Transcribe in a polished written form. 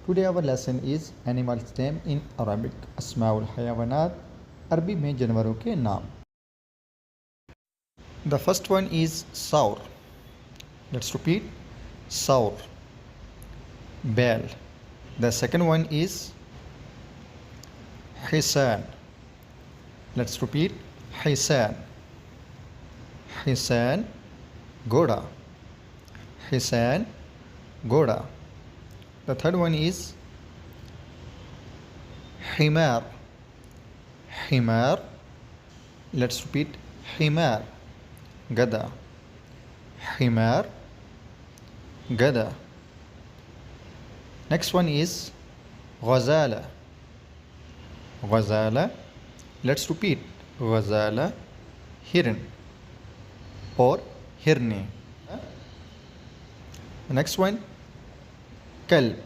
Today our lesson is animals name in Arabic. Asmaul Hayawanat. अरबी में जानवरों के नाम. The first one is saur. Let's repeat. Saur. Bell. The second one is hisan. Let's repeat. Hisan. Hisan. Goda. Hisan. Goda. The third one is himar. Himar. Let's repeat. Himar. Gada. Himar. Gada. Next one is ghazala. Ghazala. Let's repeat. Ghazala. Hiran or hirne. Next one, kalb.